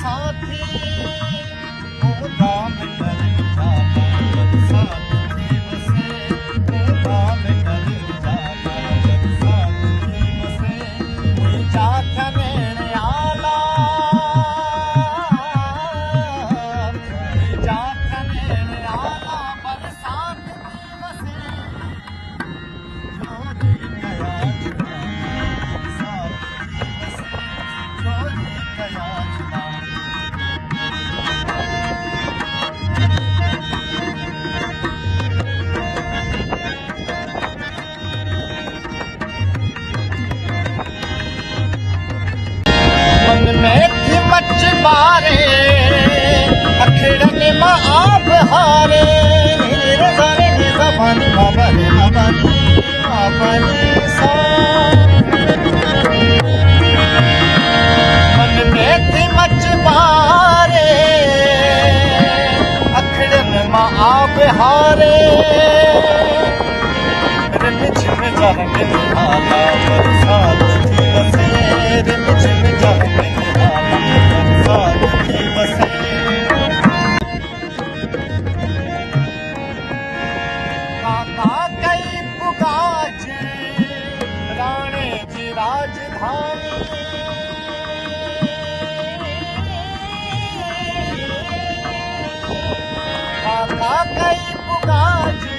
साथी दाम कर जाता बरसात थी बसे दाम कर जाता बरसात थी बसे जाता मेरे आला जाता मेरे आला बरसात थी बसे छोड़ी गया बरसात थी बसे छोड़ी गया मन में थी मच मारे अखड़न में आप हारे नीर जाने की जबान बाबनी सा मन में थी मच मारे अखड़न में आप हारे रिम झिम जरंग निहाला बरसात थी बसे रिम झिम जरंग निहाला बरसात थी बसे काका कई पुगाजे राणे जी राजधानी काका कई पुगाजे